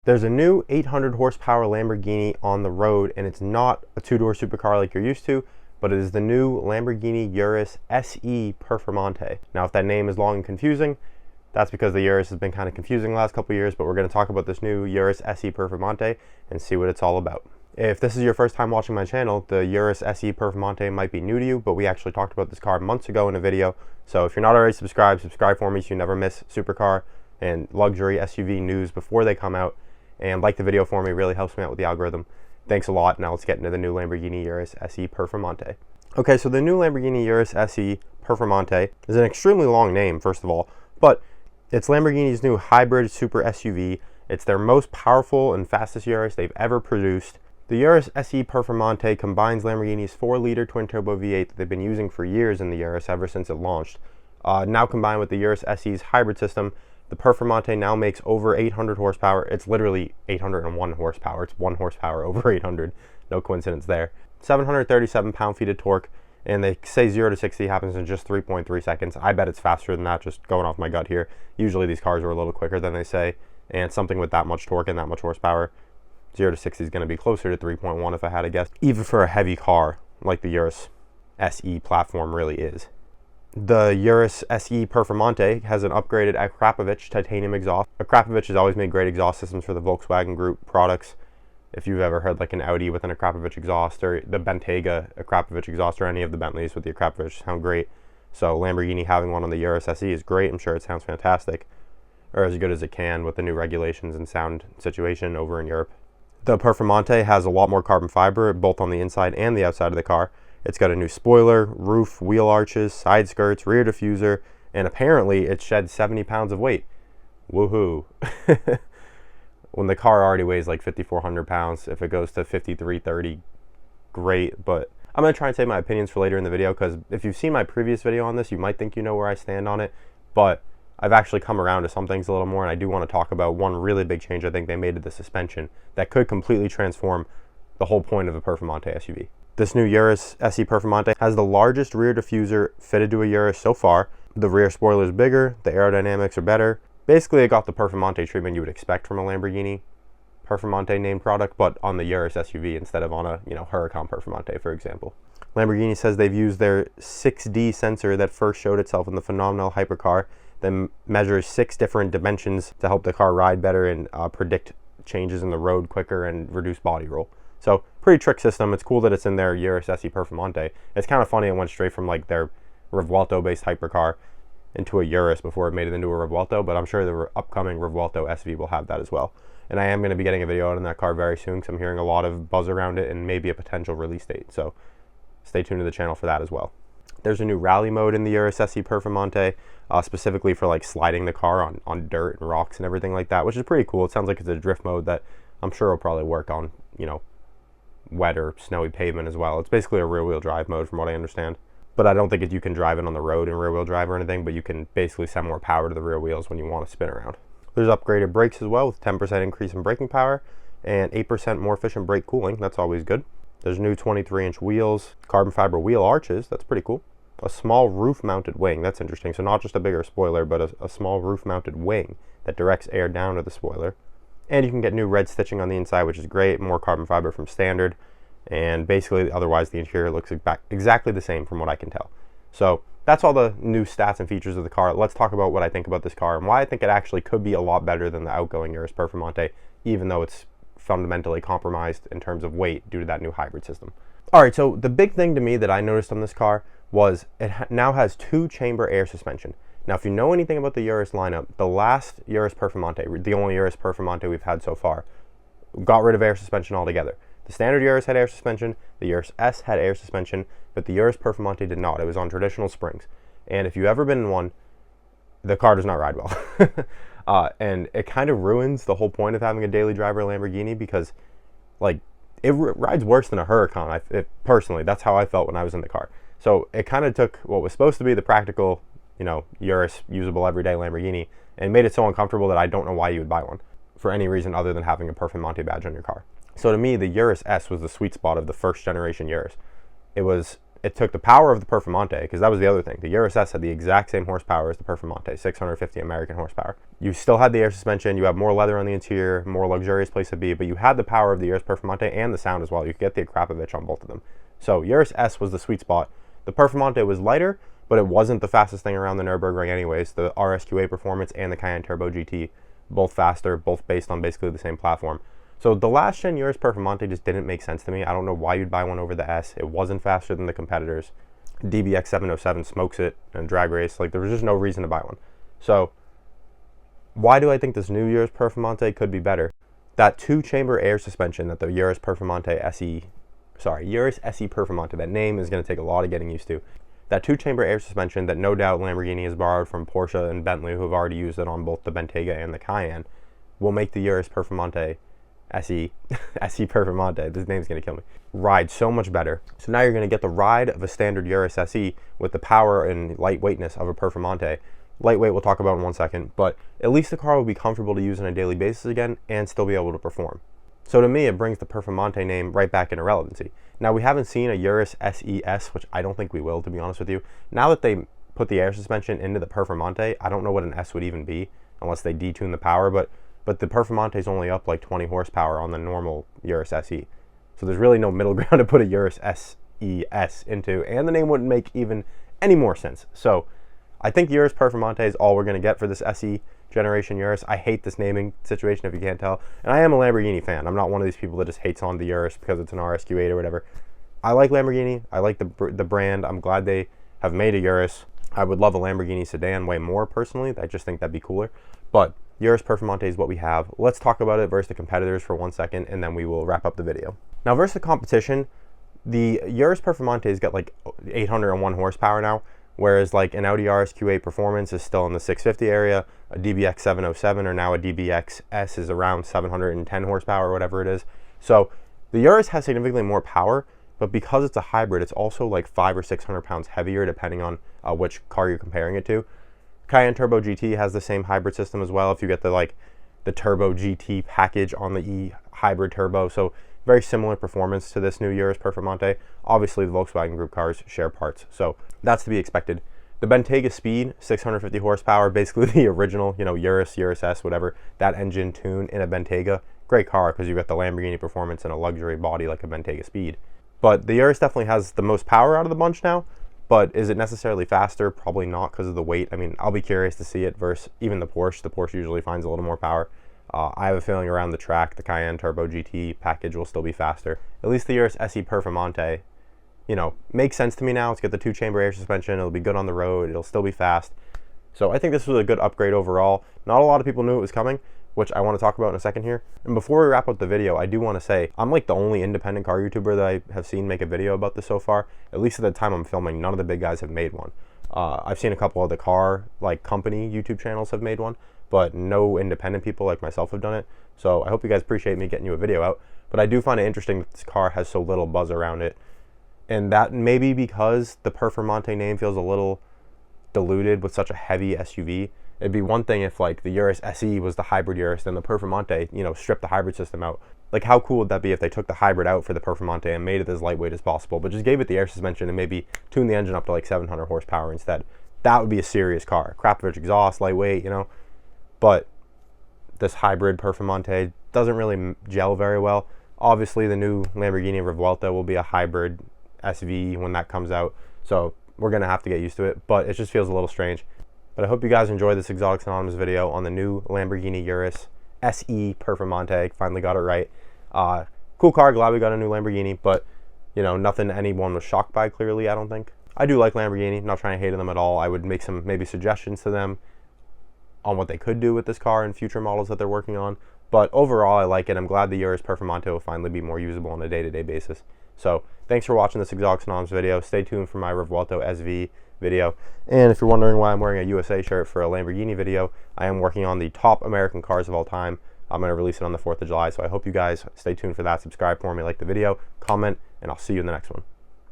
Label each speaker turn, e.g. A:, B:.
A: There's a new 800 horsepower Lamborghini on the road, and it's not a two-door supercar like you're used to, but it is the new Lamborghini Urus SE Performante. Now, if that name is long and confusing, that's because the Urus has been kind of confusing the last couple years, but we're going to talk about this new Urus SE Performante and see what it's all about. If this is your first time watching my channel, the Urus SE Performante might be new to you, but we actually talked about this car months ago in a video. So if you're not already subscribed, subscribe for me so you never miss supercar and luxury SUV news before they come out. And like the video for me, really helps me out with the algorithm. Thanks a lot. Now let's get into the new Lamborghini Urus SE Performante. Okay, so the new Lamborghini Urus SE Performante is an extremely long name, first of all, but it's Lamborghini's new hybrid super SUV. It's their most powerful and fastest Urus they've ever produced. The Urus SE Performante combines Lamborghini's 4-liter twin-turbo V8 that they've been using for years in the Urus ever since it launched. Now combined with the Urus SE's hybrid system, the Performante now makes over 800 horsepower. It's literally 801 horsepower. It's 1 horsepower over 800. No coincidence there. 737 pound-feet of torque, and they say 0 to 60 happens in just 3.3 seconds. I bet it's faster than that, just going off my gut here. Usually these cars are a little quicker than they say, and something with that much torque and that much horsepower, 0 to 60 is going to be closer to 3.1 if I had to guess, even for a heavy car like the Urus SE platform really is. The Urus SE Performante has an upgraded Akrapovic titanium exhaust. Akrapovic has always made great exhaust systems for the Volkswagen Group products. If you've ever heard like an Audi with an Akrapovic exhaust, or the Bentayga Akrapovic exhaust, or any of the Bentleys with the Akrapovic, sound great. So Lamborghini having one on the Urus SE is great. I'm sure it sounds fantastic, or as good as it can with the new regulations and sound situation over in Europe. The Performante has a lot more carbon fiber, both on the inside and the outside of the car. It's got a new spoiler, roof, wheel arches, side skirts, rear diffuser, and apparently it sheds 70 pounds of weight. Woohoo. When the car already weighs like 5,400 pounds, if it goes to 5,330, great. But I'm going to try and save my opinions for later in the video, because if you've seen my previous video on this, you might think you know where I stand on it. But I've actually come around to some things a little more, and I do want to talk about one really big change I think they made to the suspension that could completely transform the whole point of a Performante SUV. This new Urus SE Performante has the largest rear diffuser fitted to a Urus so far. The rear spoiler is bigger, the aerodynamics are better. Basically, it got the Performante treatment you would expect from a Lamborghini Performante named product, but on the Urus SUV instead of on a, Huracan Performante, for example. Lamborghini says they've used their 6D sensor that first showed itself in the phenomenal hypercar that measures 6 different dimensions to help the car ride better and predict changes in the road quicker and reduce body roll. So pretty trick system. It's cool that it's in their Urus SE Performante. It's kind of funny it went straight from like their Revuelto based hypercar into a Urus before it made it into a Revuelto, but I'm sure the upcoming Revuelto SV will have that as well. And I am going to be getting a video out on that car very soon, because I'm hearing a lot of buzz around it and maybe a potential release date. So stay tuned to the channel for that as well. There's a new rally mode in the Urus SE Performante, specifically for like sliding the car on dirt and rocks and everything like that, which is pretty cool. It sounds like it's a drift mode that I'm sure will probably work on, wet or snowy pavement as well. It's basically a rear-wheel drive mode from what I understand. But I don't think you can drive it on the road in rear-wheel drive or anything, but you can basically send more power to the rear wheels when you want to spin around. There's upgraded brakes as well, with 10% increase in braking power and 8% more efficient brake cooling. That's always good. There's new 23-inch wheels, carbon fiber wheel arches. That's pretty cool. A small roof-mounted wing. That's interesting. So not just a bigger spoiler, but a small roof-mounted wing that directs air down to the spoiler. And you can get new red stitching on the inside, which is great. More carbon fiber from standard. And basically, otherwise, the interior looks exactly the same from what I can tell. So that's all the new stats and features of the car. Let's talk about what I think about this car and why I think it actually could be a lot better than the outgoing Urus Performante, even though it's fundamentally compromised in terms of weight due to that new hybrid system. All right, so the big thing to me that I noticed on this car was it now has 2-chamber air suspension. Now, if you know anything about the Urus lineup, the last Urus Performante, the only Urus Performante we've had so far, got rid of air suspension altogether. The standard Urus had air suspension, the Urus S had air suspension, but the Urus Performante did not. It was on traditional springs. And if you've ever been in one, the car does not ride well. And it kind of ruins the whole point of having a daily driver Lamborghini, because like it rides worse than a Huracan. Personally, that's how I felt when I was in the car. So it kind of took what was supposed to be the practical, Urus usable everyday Lamborghini and made it so uncomfortable that I don't know why you would buy one for any reason other than having a Performante badge on your car. So to me, the Urus S was the sweet spot of the first generation Urus. It was it took the power of the Performante, because that was the other thing. The Urus S had the exact same horsepower as the Performante, 650 American horsepower. You still had the air suspension, you have more leather on the interior, more luxurious place to be, but you had the power of the Urus Performante and the sound as well. You could get the Akrapovic on both of them. So Urus S was the sweet spot. The Performante was lighter, but it wasn't the fastest thing around the Nürburgring anyways. The RSQA Performance and the Cayenne Turbo GT, both faster, both based on basically the same platform. So the last gen Urus Performante just didn't make sense to me. I don't know why you'd buy one over the S. It wasn't faster than the competitors. DBX 707 smokes it in drag race. Like, there was just no reason to buy one. So why do I think this new Urus Performante could be better? That 2-chamber air suspension that the Urus SE Performante, that name is going to take a lot of getting used to. That 2-chamber air suspension that no doubt Lamborghini has borrowed from Porsche and Bentley, who have already used it on both the Bentayga and the Cayenne, will make the Urus Performante SE Performante, this name's going to kill me, ride so much better. So now you're going to get the ride of a standard Urus SE with the power and lightweightness of a Performante. Lightweight we'll talk about in 1 second, but at least the car will be comfortable to use on a daily basis again and still be able to perform. So to me, it brings the Performante name right back into relevancy. Now, we haven't seen a Urus SES, which I don't think we will, to be honest with you. Now that they put the air suspension into the Performante, I don't know what an S would even be unless they detune the power, but the Performante is only up like 20 horsepower on the normal Urus SE. So there's really no middle ground to put a Urus SES into, and the name wouldn't make even any more sense. So I think Urus Performante is all we're going to get for this SE generation Urus. I hate this naming situation, if you can't tell. And I am a Lamborghini fan. I'm not one of these people that just hates on the Urus because it's an RSQ8 or whatever. I like Lamborghini. I like the brand. I'm glad they have made a Urus. I would love a Lamborghini sedan way more personally. I just think that'd be cooler. But Urus Performante is what we have. Let's talk about it versus the competitors for 1 second, and then we will wrap up the video. Now, versus the competition, the Urus Performante's got like 801 horsepower now, whereas like an Audi RSQ8 Performance is still in the 650 area, a DBX 707 or now a DBX S is around 710 horsepower or whatever it is. So the Urus has significantly more power, but because it's a hybrid, it's also like 500 or 600 pounds heavier depending on which car you're comparing it to. Cayenne Turbo GT has the same hybrid system as well if you get the Turbo GT package on the E hybrid turbo. So very similar performance to this new Urus Performante. Obviously, the Volkswagen Group cars share parts, so that's to be expected. The Bentayga Speed, 650 horsepower, basically the original, you know, Urus S, whatever, that engine tune in a Bentayga. Great car because you've got the Lamborghini Performance and a luxury body like a Bentayga Speed. But the Urus definitely has the most power out of the bunch now. But is it necessarily faster? Probably not because of the weight. I mean, I'll be curious to see it versus even the Porsche. The Porsche usually finds a little more power. I have a feeling around the track, the Cayenne Turbo GT package will still be faster. At least the Urus SE Performante, you know, makes sense to me now. It's got the 2-chamber air suspension. It'll be good on the road. It'll still be fast. So I think this was a good upgrade overall. Not a lot of people knew it was coming, which I want to talk about in a second here. And before we wrap up the video, I do want to say, I'm like the only independent car YouTuber that I have seen make a video about this so far. At least at the time I'm filming, none of the big guys have made one. I've seen a couple of the car, like, company YouTube channels have made one, but no independent people like myself have done it. So I hope you guys appreciate me getting you a video out. But I do find it interesting that this car has so little buzz around it. And that may be because the Performante name feels a little diluted with such a heavy SUV. It'd be one thing if like the Urus SE was the hybrid Urus, then the Performante, you know, stripped the hybrid system out. Like, how cool would that be if they took the hybrid out for the Performante and made it as lightweight as possible, but just gave it the air suspension and maybe tuned the engine up to like 700 horsepower instead? That would be a serious car. Akrapovic exhaust, lightweight, you know. But this hybrid Performante doesn't really gel very well. Obviously, the new Lamborghini Revuelta will be a hybrid SV when that comes out, so we're going to have to get used to it, but it just feels a little strange. But I hope you guys enjoyed this Exotics Anonymous video on the new Lamborghini Urus SE Performante. Finally got it right. Cool car, glad we got a new Lamborghini, but, you know, nothing anyone was shocked by, clearly, I don't think. I do like Lamborghini, not trying to hate on them at all. I would make some maybe suggestions to them on what they could do with this car and future models that they're working on. But overall, I like it. I'm glad the Urus Performante will finally be more usable on a day-to-day basis. So thanks for watching this Exotics Anonymous video. Stay tuned for my Revuelto SV video. And if you're wondering why I'm wearing a USA shirt for a Lamborghini video, I am working on the top American cars of all time. I'm going to release it on the 4th of July. So I hope you guys stay tuned for that. Subscribe for me, like the video, comment, and I'll see you in the next one.